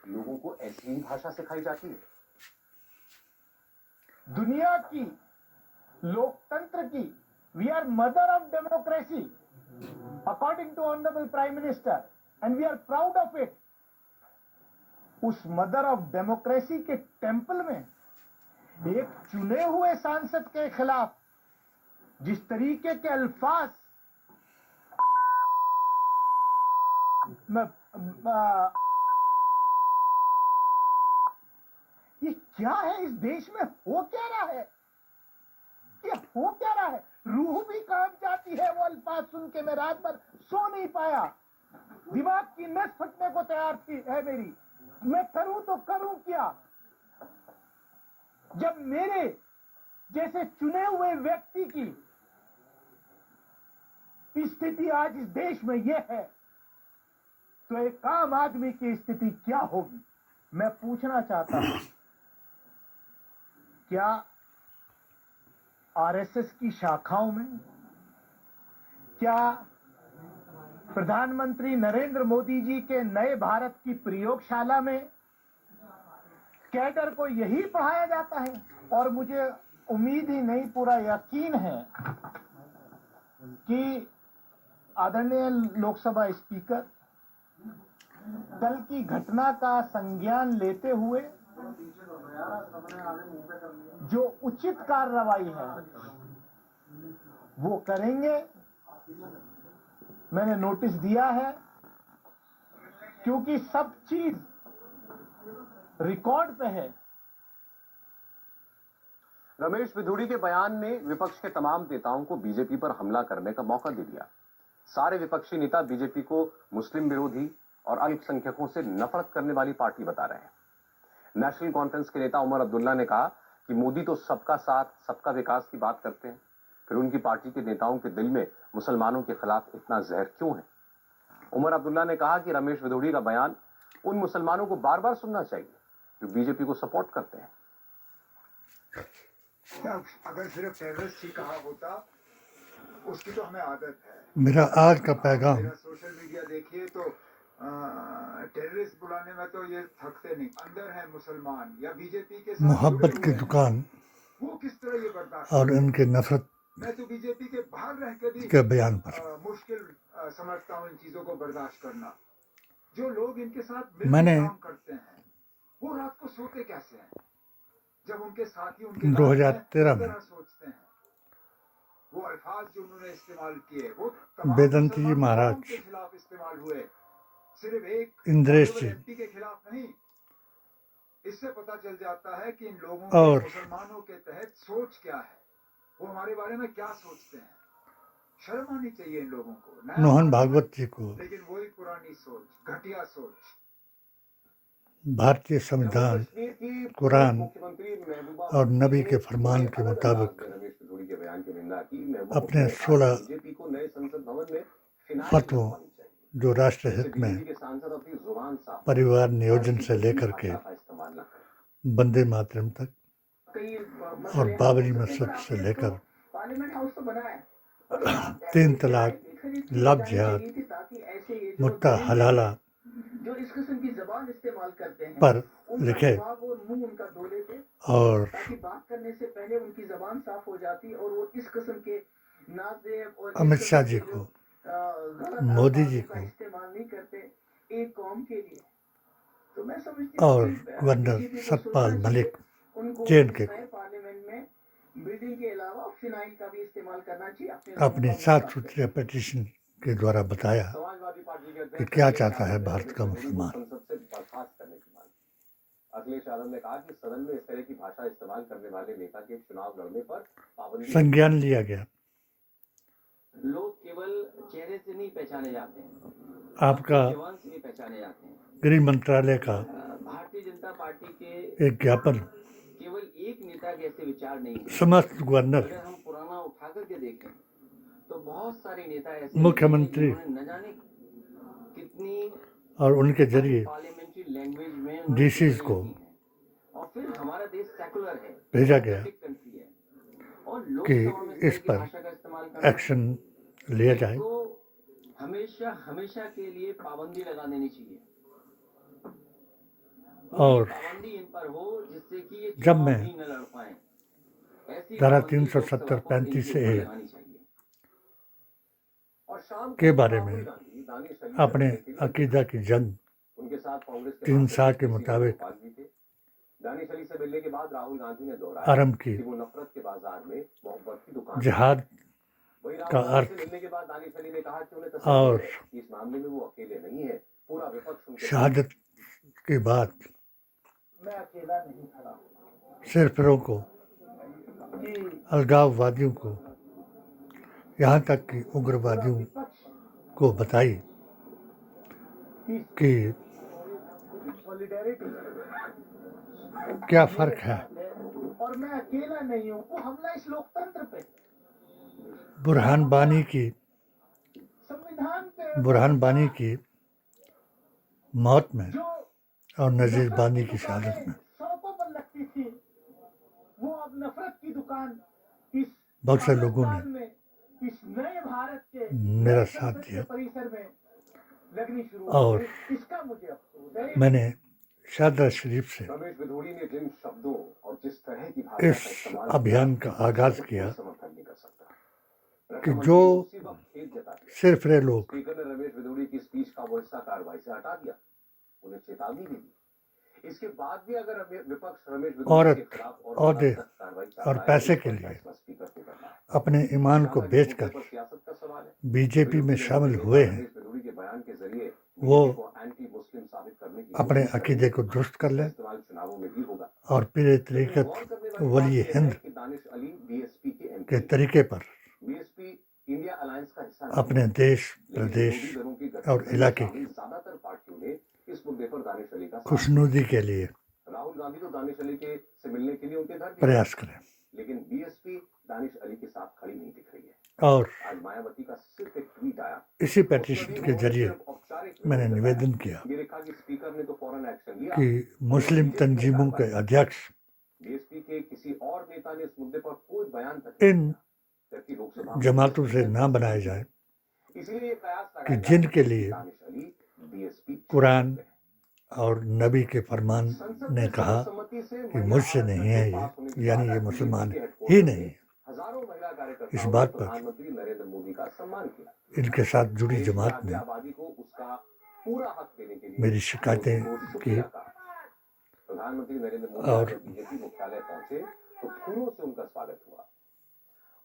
लोगों को ऐसी ही भाषा सिखाई जाती है। दुनिया की लोकतंत्र की we are mother of democracy according to honourable prime minister and we are proud of it. उस मदर ऑफ डेमोक्रेसी के टेंपल में एक चुने हुए सांसद के खिलाफ जिस तरीके के अल्फाज ये क्या है? इस देश में हो क्या रहा है? ये हो क्या रहा है? रूह भी कांप जाती है वो अल्फाज सुन के। मैं रात भर सो नहीं पाया, दिमाग की नस फटने को तैयार थी है मेरी। मैं करूं तो करूं क्या, जब मेरे जैसे चुने हुए व्यक्ति की स्थिति आज इस देश में यह है, तो एक आम आदमी की स्थिति क्या होगी? मैं पूछना चाहता हूं, क्या आरएसएस की शाखाओं में, क्या प्रधानमंत्री नरेंद्र मोदी जी के नए भारत की प्रयोगशाला में कैडर को यही पढ़ाया जाता है? और मुझे उम्मीद ही नहीं, पूरा यकीन है कि आदरणीय लोकसभा स्पीकर कल की घटना का संज्ञान लेते हुए जो उचित कार्रवाई है वो करेंगे। मैंने नोटिस दिया है, क्योंकि सब चीज रिकॉर्ड पे है। रमेश विधुड़ी के बयान ने विपक्ष के तमाम नेताओं को बीजेपी पर हमला करने का मौका दे दिया। सारे विपक्षी नेता बीजेपी को मुस्लिम विरोधी और अल्पसंख्यकों से नफरत करने वाली पार्टी बता रहे हैं। नेशनल कॉन्फ्रेंस के नेता उमर अब्दुल्ला ने कहा कि मोदी तो सबका साथ सबका विकास की बात करते हैं, फिर उनकी पार्टी के नेताओं के दिल में मुसलमानों के खिलाफ इतना जहर क्यों है? उमर अब्दुल्ला ने कहा कि रमेश विधुड़ी का बयान उन मुसलमानों को बार बार सुनना चाहिए जो बीजेपी को सपोर्ट करते हैं। अगर सिर्फ टेररिस्ट ही कहा होता, उसकी तो हमें आदत है। मेरा आज का पैगाम, मेरा सोशल मीडिया देखिए तो टेररिस्ट बुलाने में तो ये थकते नहीं। अंदर है मुसलमान या बीजेपी के साथ मोहब्बत की दुकान वो किस तरह ये बर्दाश्त और उनके नफरत मैं तो बीजेपी के बाहर रह के भी के बयान पर मुश्किल समझता हूँ इन चीजों को बर्दाश्त करना। जो लोग इनके साथ मैंने काम करते हैं वो रात को सोते कैसे हैं, जब उनके साथी उनके 2013 में सोचते हैं। वो अल्फाज जो उन्होंने इस्तेमाल किए वो वेदांती जी महाराज के खिलाफ इस्तेमाल हुए, सिर्फ एक इंद्रेश जी के खिलाफ नहीं। इससे पता चल जाता है कि इन लोगों और के मुसलमानों के तहत सोच क्या है, वो हमारे बारे में क्या सोचते हैं। शर्म आनी चाहिए इन लोगों को। मोहन भागवत जी को लेकिन वही पुरानी सोच, घटिया सोच। भारतीय संविधान, कुरान और नबी के फरमान के मुताबिक अपने 16 फतवों, जो राष्ट्र हित में परिवार नियोजन से लेकर के वंदे मातरम तक और बाबरी मस्जिद से लेकर 3 तलाक, लव जिहाद, मुत्ता हलाला जो इस किस्म की जबान इस्तेमाल करते हैं पर लिखे मुंह उनका धो लेते और ताकि बात करने से पहले उनकी जबान साफ हो जाती और वो इस किस्म के नाज़ेब और अमित शाह जी को, मोदी जी को इस्तेमाल नहीं करते एक कौम के लिए। तो मैं समझती और गवर्नर सतपाल मलिक चेन के पार्लियामेंट में बिल्डिंग के अलावा फिनाइल का भी इस्तेमाल करना चाहिए। अपनी 7 सूत्रीय पिटीशन के द्वारा बताया कि क्या चाहता है भारत का मुसलमान। अखिलेश यादव ने कहा कि सदन में इस तरह की भाषा इस्तेमाल करने वाले नेता के चुनाव लड़ने पर पाबंदी संज्ञान लिया गया। लोग केवल चेहरे से नहीं पहचाने जाते हैं, आपका जवान से भी पहचाने जाते हैं। गृह मंत्रालय का भारतीय जनता पार्टी के एक ज्ञापन केवल एक नेता के ऐसे विचार नहीं है। समस्त गवर्नर, अगर हम पुराना उठा करके देखें तो बहुत सारे नेता ऐसे मुख्यमंत्री न जाने कितनी और उनके जरिए पार्लियामेंट्री लैंग्वेज में डीसीज को और फिर हमारा देश सेकुलर है, भेजा गया कंट्री है और कि लोग इस पर एक्शन लिया जाए। तो हमेशा हमेशा के लिए पाबंदी लगा देनी चाहिए। और जब मैं धारा 370-35A के बारे में अपने अकीदा की जंग 3 साल के मुताबिक दानिश अली से मिलने के बाद राहुल गांधी ने दोहराया आरंभ की कि वो नफरत के बाजार में मोहब्बत की दुकान जिहाद वही का राहुल गांधी अर्थ से मिलने के बाद दानिश अली ने कहा कि उन्हें और तसल्ली है कि इस मामले में वो अकेले नहीं है, पूरा विपक्ष उनके शहादत की बात मैं अकेला नहीं खड़ा सिरफिरों को, कि अलगाववादियों को, यहाँ तक कि उग्रवादियों विपक्ष को बताई की कि सॉलिडेरिटी क्या फ़र्क है और मैं अकेला नहीं हूँ। वो हमला इस लोकतंत्र पे, बुरहान बानी संविधान पे की मौत में जो और नज़ीर नफरत बानी की की शहादत दुकानें में सड़कों पर लगती थी, वो अब नफरत की दुकान इस बहुत से लोगों ने कब्रिस्तान में, इस नए भारत के मेरा नए साथ संसद दिया के परिसर में लगनी शुरू और हो गई। इसका मुझे अफसोस है। मैंने शारदा शरीफ से रमेश बिधूड़ी ने जिन शब्दों और जिस तरह की भाषा इस का इस्तेमाल अभियान का आगाज कोई किया समर्थन नहीं कर सकता। कि रक्षा जो मंत्री ने उसी वक्त खेद जता दिया। सिरफिरे लोग स्पीकर ने रमेश बिधूड़ी की स्पीच का वो हिस्सा कार्रवाई से हटा दिया, उन्हें चेतावनी भी दी। इसके बाद भी अगर विपक्ष रमेश बिधूड़ी औरत, के खिलाफ और औहदे सख्त कार्रवाई और चाहता है, पैसे तो के इस पर लिए फैसला स्पीकर को करना है। अपने ईमान को जहां जिस मुद्दे बेचकर पर सियासत का सवाल है, बीजेपी में विरोधी दलों शामिल के नेता हुए हैं, रमेश बिधूड़ी के बयान के जरिए वो बीजेपी को एंटी मुस्लिम साबित करने की अपने कोशिश अकीदे करेंगे। को दुरुस्त कर इसका लें इस्तेमाल चुनावों में भी होगा। और पीर लेकिन तरीक़त गौर करने वाली बात वली यह हिंद है कि दानिश अली बीएसपी के के एमपी, तरीके पर बीएसपी इंडिया अलायंस का हिस्सा नहीं अपने है, देश, लेकिन प्रदेश विरोधी दलों की और गठबंधन में इलाके शामिल की ज्यादातर पार्टियों ने इस मुद्दे पर दानिश अली का साथ खुशनुदी के लिए दिया। राहुल गांधी तो दानिश अली के से मिलने के लिए उनके घर भी गए, प्रयास करें लेकिन बीएसपी दानिश अली के साथ खड़ी नहीं दिख रही है। और आज मायावती का सिर्फ एक ट्वीट आया, इसी उसमें भी पेटिशन के उन्होंने जरिए सिर्फ औपचारिक मैंने विरोध निवेदन जताया। किया ये लिखा कि स्पीकर ने तो फौरन एक्शन लिया, कि मुस्लिम बीजेपी ने तंजीमों के कार्रवाई की। अध्यक्ष बीएसपी के किसी और नेता ने इस मुद्दे पर कोई बयान तक नहीं इन दिया, जबकि लोकसभा में जमातों से स्पीकर ना की बनाए स्थिति जाएं थी। इसीलिए ये प्रयास कि लगाया जा जिनके रहा है लिए कि दानिश अली बीएसपी छोड़ कुरान सकते हैं। और नबी के फरमान संसद ने में कहा सर्वसम्मति से कि महिला मुझसे आरक्षण नहीं के है पास होने के यानी बाद ये आज मुसलमान बीजेपी के ही हेडक्वार्टर नहीं में है। हजारों महिला इस कार्यकर्ताओं ने बात पर प्रधानमंत्री नरेंद्र मोदी का सम्मान किया। इनके साथ जुड़ी देश की जमात आधी ने आबादी को उसका पूरा हक देने के लिए मेरी शिकायतें मोदी को की शुक्रिया कहा। प्रधानमंत्री नरेंद्र मोदी और जब बीजेपी मुख्यालय पहुंचे तो फूलों से उनका स्वागत हुआ।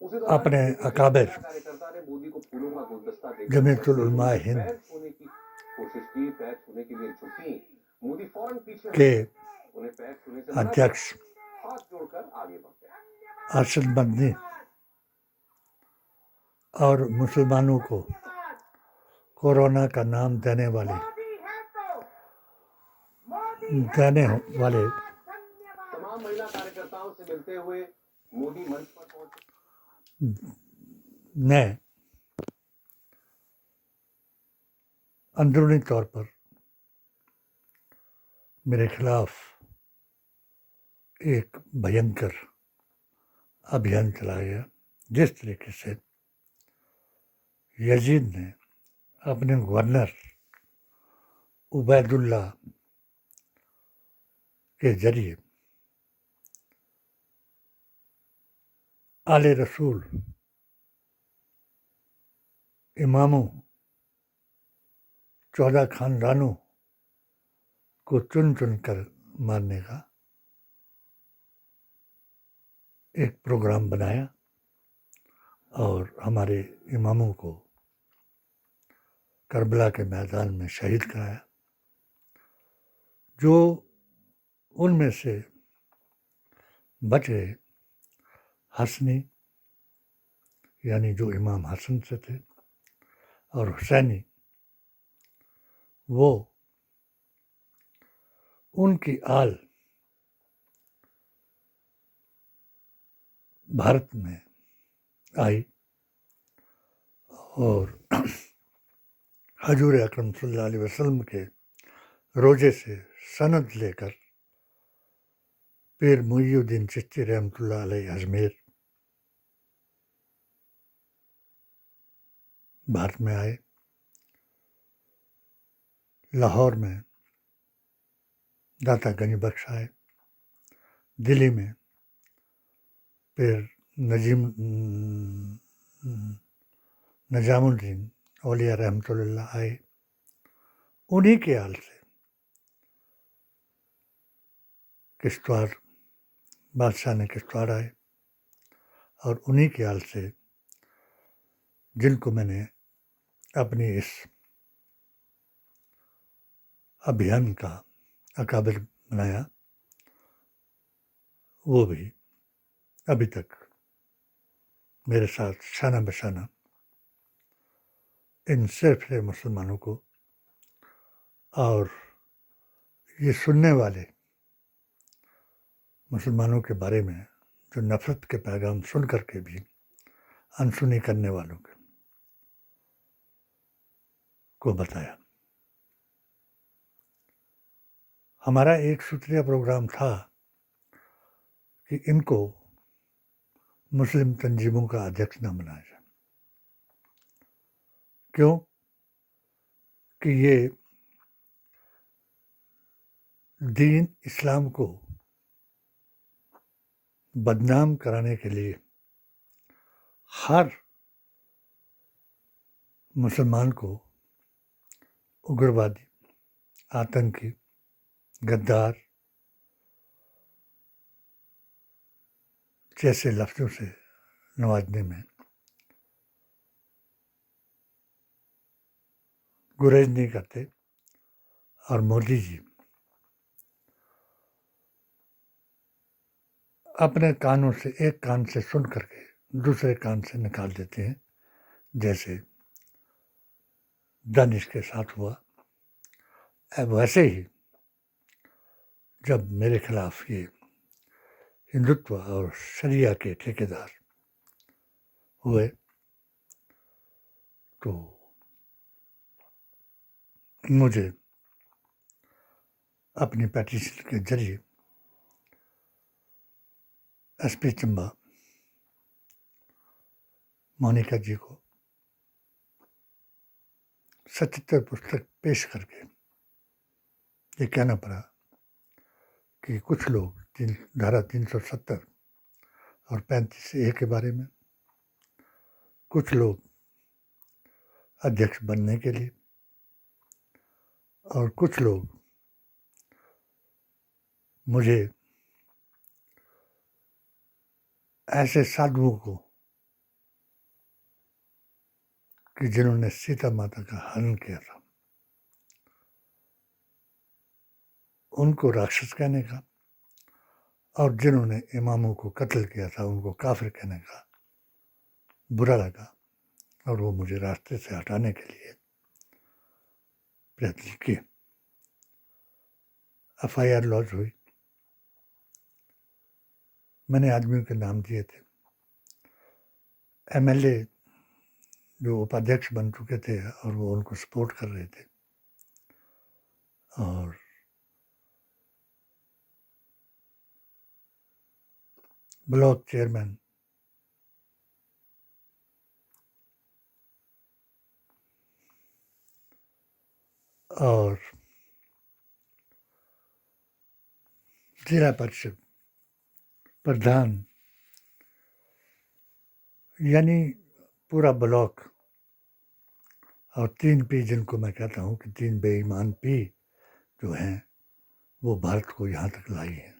उसी दौरान अपने बीजेपी के एक अकाबिर महिला कार्यकर्ता ने मोदी को फूलों का गुलदस्ता देकर जमीयतुल जैसे ही उलमा उनके हिंद पैर छूने की कोशिश की, पैर छूने के लिए झुकी, मोदी फौरन पीछे हट के गए, उन्हें पैर छूने से मना किया, अध्यक्ष हाथ जोड़कर आगे बढ़ गए। अरशद मदनी और मुसलमानों को कोरोना का नाम देने वाले तमाम महिला कार्यकर्ताओं से मिलते हुए मोदी मंच पर पहुंचे। ने अंदरूनी तौर पर मेरे खिलाफ एक भयंकर अभियान चलाया गया। जिस तरीके से यजीद ने अपने गवर्नर उबैदुल्ला के जरिए आले रसूल इमामों 14 खानदानों को चुन चुन कर मारने का एक प्रोग्राम बनाया और हमारे इमामों को करबला के मैदान में शहीद कराया। जो उनमें से बच गए, हसनी यानी जो इमाम हसन से थे और हुसैनी, वो उनकी आल भारत में आई और हजूर अकरम सल्लल्लाहु अलैहि वसल्लम के रोजे से सनद लेकर पीर मुईउद्दीन चिश्ती रहमतुल्लाह अलैह अजमेर भारत में आए। लाहौर में दाता गनी बख्श आए दिल्ली में, फिर निजामुद्दीन औलिया रहमतुल्लाह आए, उन्हीं के हाल से किश्तवाड़ बादशाह ने किश्तवाड़ आए, और उन्हीं के हाल से जिनको मैंने अपनी इस अभियान का अकाबिर बनाया, वो भी अभी तक मेरे साथ शाना बशाना इन सिर्फ मुसलमानों को और ये सुनने वाले मुसलमानों के बारे में जो नफरत के पैगाम सुन करके भी अनसुनी करने वालों को बताया। हमारा एक सूत्रीय प्रोग्राम था कि इनको मुस्लिम तंजीमों का अध्यक्ष न बनाया जाए। क्यों? कि ये दीन इस्लाम को बदनाम कराने के लिए हर मुसलमान को उग्रवादी, आतंकी, गद्दार जैसे लफ्ज़ों से नवाजने में गुरेज नहीं करते, और मोदी जी अपने कानों से, एक कान से सुन करके दूसरे कान से निकाल देते हैं, जैसे दानिश के साथ हुआ। अब वैसे ही जब मेरे खिलाफ ये हिंदुत्व और शरिया के ठेकेदार हुए, तो मुझे अपनी पेटिशन के जरिए एसपी चंबा मोनिका जी को 77 पुस्तक पेश करके ये कहना पड़ा कि कुछ लोग धारा 370 और 35A के बारे में, कुछ लोग अध्यक्ष बनने के लिए, और कुछ लोग मुझे ऐसे साधुओं को कि जिन्होंने सीता माता का हनन किया था, उनको राक्षस कहने का, और जिन्होंने इमामों को कत्ल किया था उनको काफिर कहने का बुरा लगा, और वो मुझे रास्ते से हटाने के लिए प्रयत्न किए। FIR लॉन्च हुई, मैंने आदमियों के नाम दिए थे। MLA जो उपाध्यक्ष बन चुके थे और वो उनको सपोर्ट कर रहे थे, और ब्लॉक चेयरमैन, और जिला परिषद प्रधान, यानी पूरा ब्लॉक, और 3 P जिनको मैं कहता हूँ कि 3 बेईमान P जो हैं वो भारत को यहाँ तक लाई हैं,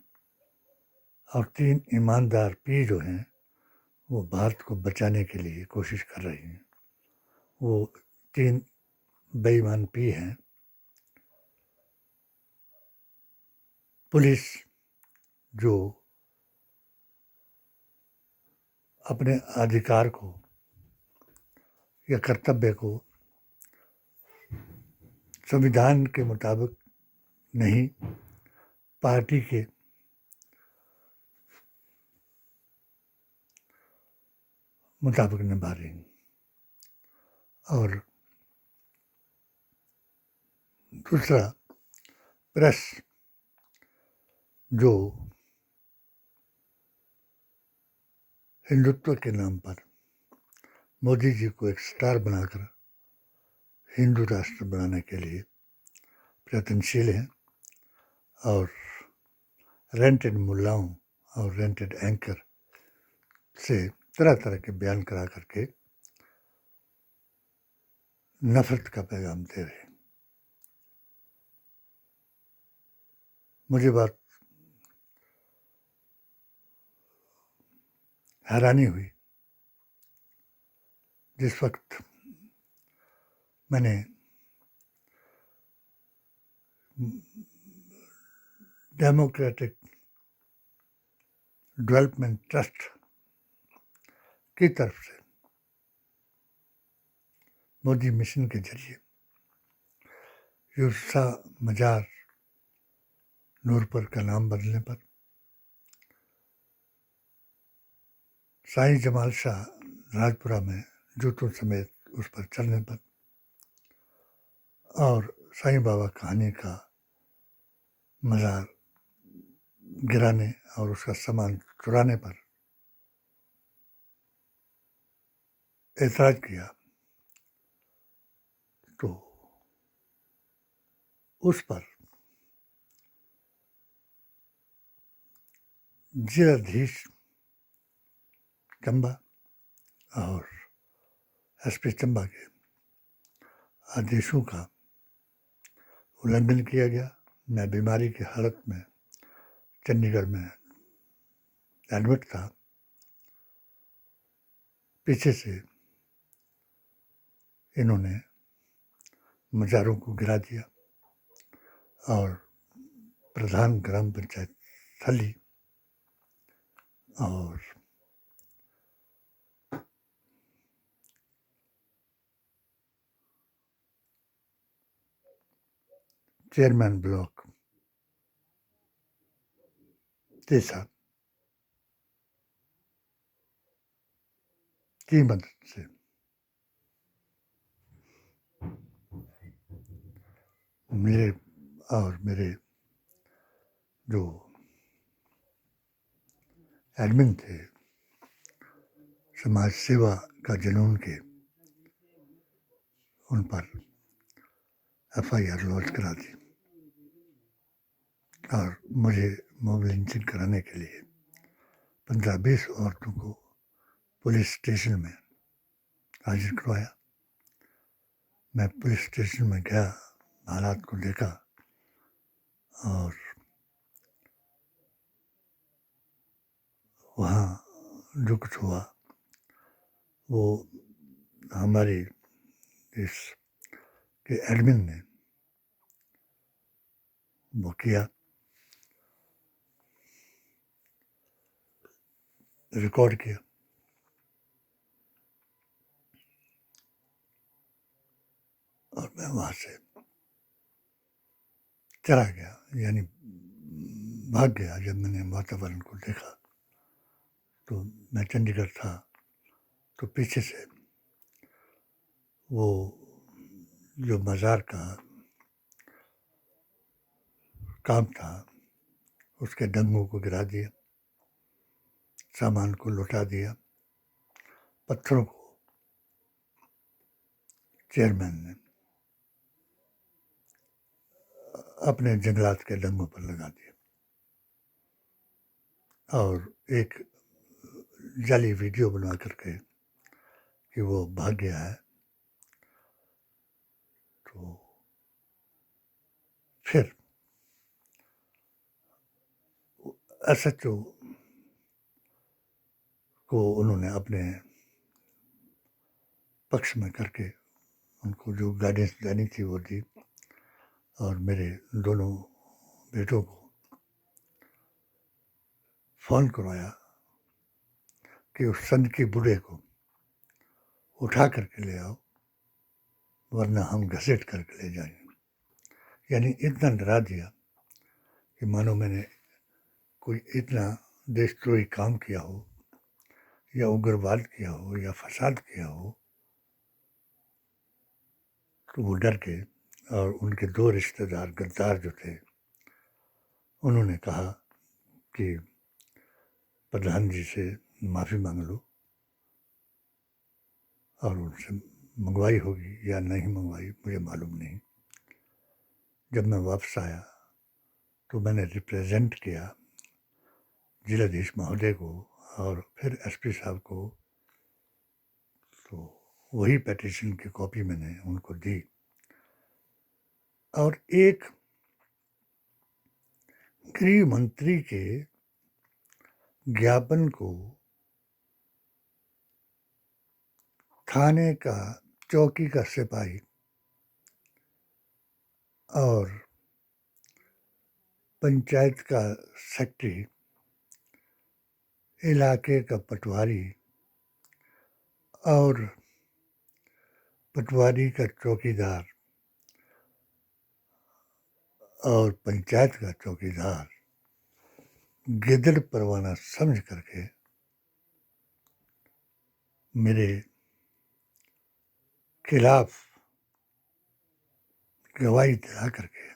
और 3 ईमानदार P जो हैं वो भारत को बचाने के लिए कोशिश कर रही हैं। वो 3 बेईमान P हैं पुलिस, जो अपने अधिकार को या कर्तव्य को संविधान के मुताबिक नहीं, पार्टी के मुताबिक निभा रही हैं। और दूसरा प्रेस, जो हिंदुत्व के नाम पर मोदी जी को एक स्टार बनाकर हिंदू राष्ट्र बनाने के लिए प्रयत्नशील हैं, और रेंटेड मुल्लाओं और रेंटेड एंकर से तरह तरह के बयान करा करके नफरत का पैगाम दे रहे। मुझे बात हैरानी हुई जिस वक्त मैंने डेमोक्रेटिक डेवलपमेंट ट्रस्ट की तरफ से मोदी मिशन के जरिए यूसुफ मजार नूरपुर का नाम बदलने पर, साईं जमाल शाह राजपुरा में जूतों समेत उस पर चलने पर और साईं बाबा कहानी का मज़ार गिराने और उसका सामान चुराने पर ऐतराज़ किया, तो उस पर जिलाधीश चंबा और एसपी चंबा के आदेशों का उल्लंघन किया गया। मैं बीमारी की हालत में चंडीगढ़ में एडमिट था। पीछे से इन्होंने मज़ारों को गिरा दिया और प्रधान ग्राम पंचायत थली और चेयरमैन ब्लॉक तेसा की मदद से मेरे और मेरे जो एडमिन थे समाज सेवा का जुनून के, उन पर FIR लॉन्च करा दी और मुझे मोबाइल लिंचिंग कराने के लिए 15-20 औरतों को पुलिस स्टेशन में हाजिर करवाया। मैं पुलिस स्टेशन में गया, हालात को देखा और वहाँ जो कुछ हुआ वो हमारी इस के एडमिन ने वो किया, रिकॉर्ड किया और मैं वहाँ से चला गया, यानी भाग गया। जब मैंने वातावरण को देखा तो मैं चंडीगढ़ था, तो पीछे से वो जो मज़ार का काम था उसके डंगों को गिरा दिया, सामान को लुटा दिया, पत्थरों को चेयरमैन ने अपने जंगलात के डंगों पर लगा दिया और एक जाली वीडियो बनवा करके कि वो भाग गया है। तो फिर SHO को उन्होंने अपने पक्ष में करके उनको जो गाइडेंस देनी थी वो दी और मेरे दोनों बेटों को फ़ोन करवाया कि उस संत के बूढ़े को उठा करके ले आओ वरना हम घसीट करके ले जाएंगे। यानी इतना डरा दिया कि मानो मैंने कोई इतना देशद्रोही काम किया हो या उग्रवाद किया हो या फसाद किया हो। तो वो डर के और उनके 2 रिश्तेदार गद्दार जो थे उन्होंने कहा कि प्रधान जी से माफ़ी मांग लो और उनसे मंगवाई होगी या नहीं मंगवाई मुझे मालूम नहीं। जब मैं वापस आया तो मैंने रिप्रेजेंट किया जिलाधीश महोदय को और फिर एसपी साहब को, तो वही पिटीशन की कॉपी मैंने उनको दी और एक गृह मंत्री के ज्ञापन को थाने का चौकी का सिपाही और पंचायत का सेक्रेटरी, इलाके का पटवारी और पटवारी का चौकीदार और पंचायत का चौकीदार गिदड़ परवाना समझ करके मेरे खिलाफ गवाही दिला करके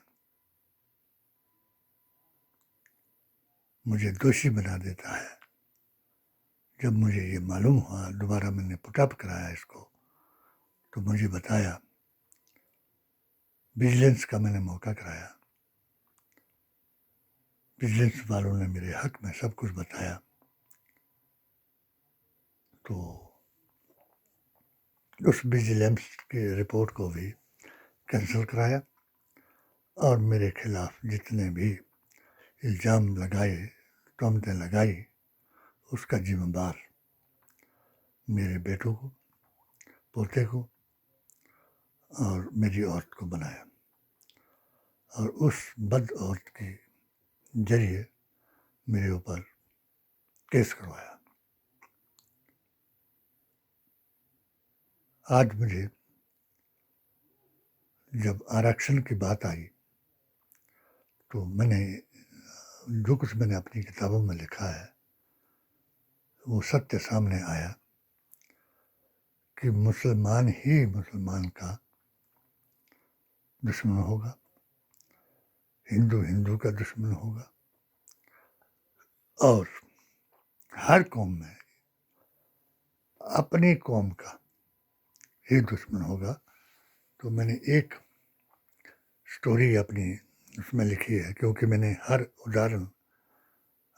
मुझे दोषी बना देता है। जब मुझे ये मालूम हुआ, दोबारा मैंने पुटअप कराया इसको, तो मुझे बताया, विजिलेंस का मैंने मौका कराया, विजिलेंस वालों ने मेरे हक में सब कुछ बताया, तो उस विजिलेंस की रिपोर्ट को भी कैंसिल कराया और मेरे खिलाफ जितने भी इल्ज़ाम लगाए, तहमतें लगाई, उसका जिम्मेदार मेरे बेटों को, पोते को और मेरी औरत को बनाया और उस बद औरत के जरिए मेरे ऊपर केस करवाया। आज मुझे जब आरक्षण की बात आई तो मैंने जो कुछ मैंने अपनी किताबों में लिखा है वो सत्य सामने आया कि मुसलमान ही मुसलमान का दुश्मन होगा, हिंदू हिंदू का दुश्मन होगा और हर कौम में अपनी कौम का ही दुश्मन होगा। तो मैंने एक स्टोरी अपनी उसमें लिखी है, क्योंकि मैंने हर उदाहरण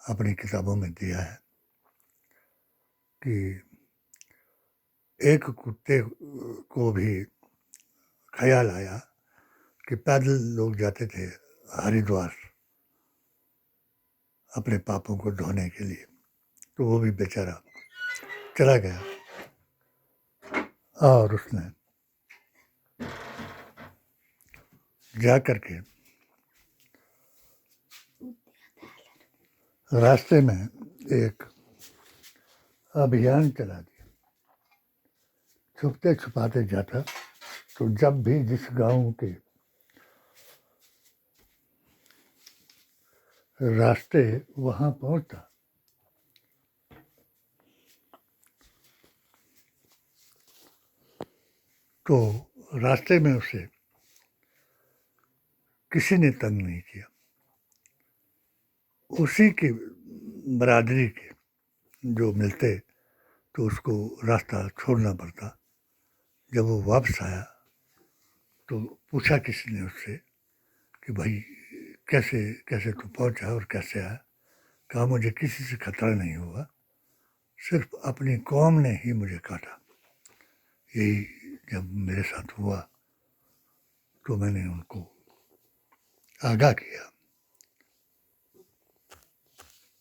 अपनी किताबों में दिया है कि एक कुत्ते को भी ख्याल आया कि पैदल लोग जाते थे हरिद्वार अपने पापों को धोने के लिए, तो वो भी बेचारा चला गया और उसने जा करके रास्ते में एक अभियान चला दिया, छुपते छुपाते जाता, तो जब भी जिस गांव के रास्ते वहां पहुंचता तो रास्ते में उसे किसी ने तंग नहीं किया। उसी की बरादरी के जो मिलते तो उसको रास्ता छोड़ना पड़ता। जब वो वापस आया तो पूछा किसी ने उससे कि भाई कैसे कैसे तू पहुंचा और कैसे आया? कहा मुझे किसी से खतरा नहीं हुआ, सिर्फ अपनी कौम ने ही मुझे काटा। यही जब मेरे साथ हुआ तो मैंने उनको आगाह किया